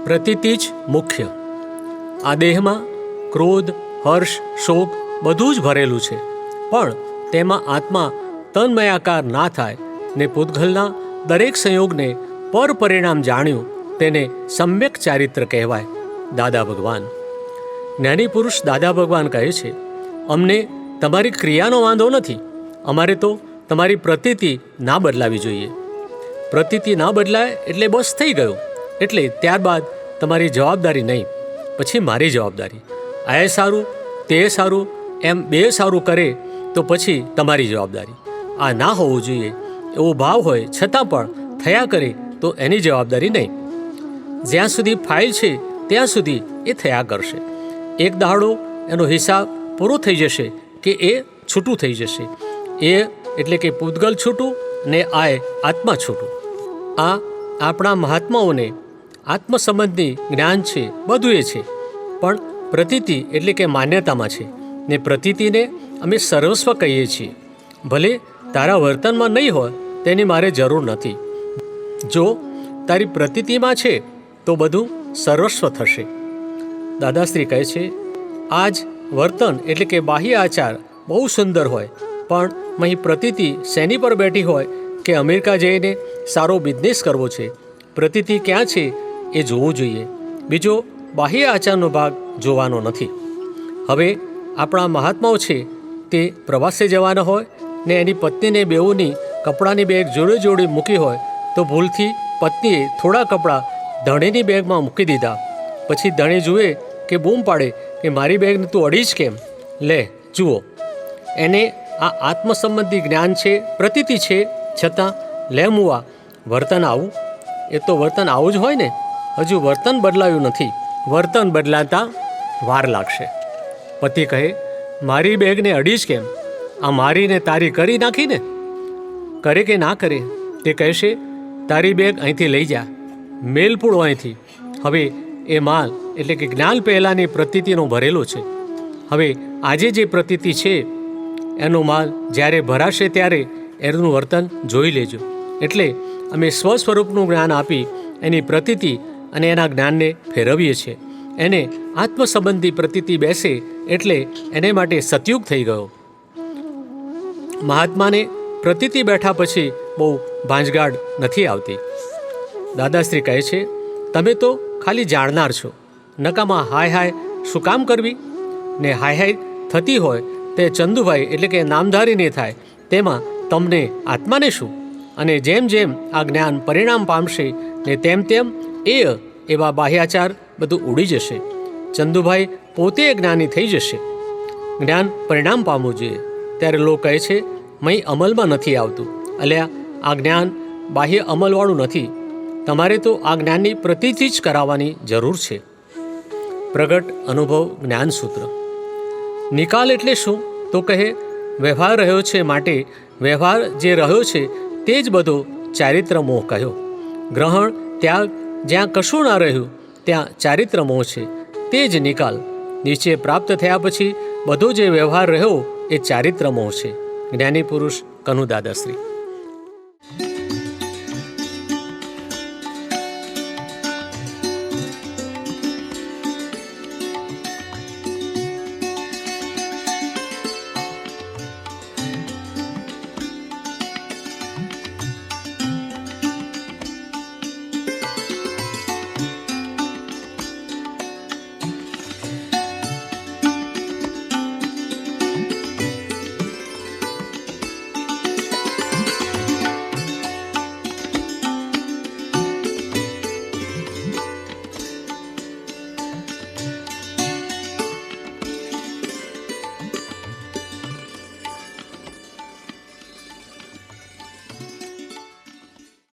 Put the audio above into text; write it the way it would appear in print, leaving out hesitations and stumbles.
પ્રતીતિ જ મુખ્ય. આ દેહમાં ક્રોધ, હર્ષ, શોક બધું જ ભરેલું છે, પણ તેમાં આત્મા તન્મયાકાર ના થાય ને પૂતગલના દરેક સંયોગને પર પરિણામ જાણ્યું તેને સમ્યક ચારિત્ર કહેવાય. દાદા ભગવાન જ્ઞાની પુરુષ દાદા ભગવાન કહે છે, અમને તમારી ક્રિયાનો વાંધો નથી, અમારે તો તમારી પ્રતીતિ ના બદલાવી જોઈએ. પ્રતીતિ ના બદલાય એટલે બસ થઈ ગયું, એટલે ત્યારબાદ તમારી જવાબદારી નહીં, પછી મારી જવાબદારી. આ સારું તે સારું એમ બે સારું કરે તો પછી તમારી જવાબદારી. આ ના હોવું જોઈએ. એવો ભાવ હોય છતાં પણ થયા કરે તો એની જવાબદારી નહીં. જ્યાં સુધી ફાઇલ છે ત્યાં સુધી એ થયા કરશે. એક દાડો એનો હિસાબ પૂરો થઈ જશે કે એ છૂટું થઈ જશે. એ એટલે કે પૂતગલ છૂટું ને આય આત્મા છૂટું. આ આપણા મહાત્માઓને આત્મસંબંધી જ્ઞાન છે, બધું એ છે, પણ પ્રતીતિ એટલે કે માન્યતામાં છે ને પ્રતીતિને અમે સર્વસ્વ કહીએ છીએ. ભલે તારા વર્તનમાં નહીં હોય તેની મારે જરૂર નથી. જો તારી પ્રતીતિમાં છે તો બધું સર્વસ્વ થશે. દાદાશ્રી કહે છે, આજ વર્તન એટલે કે બાહ્ય આચાર બહુ સુંદર હોય, પણ અહીં પ્રતીતિ શેની પર બેઠી હોય કે અમેરિકા જઈને સારો બિઝનેસ કરવો છે. પ્રતીતિ ક્યાં છે એ જોવું જોઈએ, બીજો બાહ્ય આચારનો ભાગ જોવાનો નથી. હવે આપણા મહાત્માઓ છે તે પ્રવાસે જવાના હોય ને એની પત્નીને બેઉની કપડાની બેગ જોડે જોડે મૂકી હોય તો ભૂલથી પત્નીએ થોડા કપડાં ધણીની બેગમાં મૂકી દીધા. પછી ધણી જુએ કે બૂમ પાડે કે મારી બેગને તું અડી જ કેમ? લે જુઓ, એને આ આત્મસંબંધી જ્ઞાન છે, પ્રતીતિ છે, છતાં લેમુઆ વર્તન આવું. એ તો વર્તન આવું જ હોય ને. હજુ વર્તન બદલાયું નથી, વર્તન બદલાતા વાર લાગશે. પતિ કહે, મારી બેગને અડી જ કેમ? આ મારીને તારી કરી નાખીને. કરે કે ના કરે? તે કહેશે, તારી બેગ અહીંથી લઈ જા, મેલ પૂળો અહીંથી. હવે એ માલ એટલે કે જ્ઞાન પહેલાંની પ્રતીતિનો ભરેલો છે. હવે આજે જે પ્રતીતિ છે એનો માલ જ્યારે ભરાશે ત્યારે એનું વર્તન જોઈ લેજો. એટલે અમે સ્વસ્વરૂપનું જ્ઞાન આપી એની પ્રતીતિ અને એના જ્ઞાનને ફેરવીએ છીએ. એને આત્મસંબંધી પ્રતીતિ બેસે એટલે એને માટે સતયુગ થઈ ગયો. મહાત્માને પ્રતીતિ બેઠા પછી બહુ ભાંજગાડ નથી આવતી. દાદાશ્રી કહે છે, તમે તો ખાલી જાણનાર છો, નકામાં હાય હાય શું કામ કરવી? ને હાય હાય થતી હોય તે ચંદુભાઈ એટલે કે નામધારીને થાય, તેમાં તમને આત્માને શું? અને જેમ જેમ આ જ્ઞાન પરિણામ પામશે ને તેમ તેમ એવા બાહ્યાચાર બધું ઉડી જશે. ચંદુભાઈ પોતે જ્ઞાની થઈ જશે. જ્ઞાન પરિણામ પામવું જોઈએ. ત્યારે લોકો કહે છે, મય અમલમાં નથી આવતું. અલ્યા, આ જ્ઞાન બાહ્ય અમલવાળું નથી. તમારે તો આ જ્ઞાનની પ્રતીતિ જ કરાવવાની જરૂર છે. પ્રગટ અનુભવ જ્ઞાન સૂત્ર. નિકાલ એટલે શું? તો કહે, વ્યવહાર રહ્યો છે માટે વ્યવહાર જે રહ્યો છે તે જ બધો ચારિત્ર મોહ કહ્યો. ગ્રહણ ત્યાગ જ્યાં કશું ના રહ્યું ત્યાં ચારિત્ર મોહ છે, તે જ નિકાલ. નીચે પ્રાપ્ત થયા પછી બધો જે વ્યવહાર રહ્યો એ ચારિત્ર મોહ છે. જ્ઞાની પુરુષ કનુ દાદાશ્રી.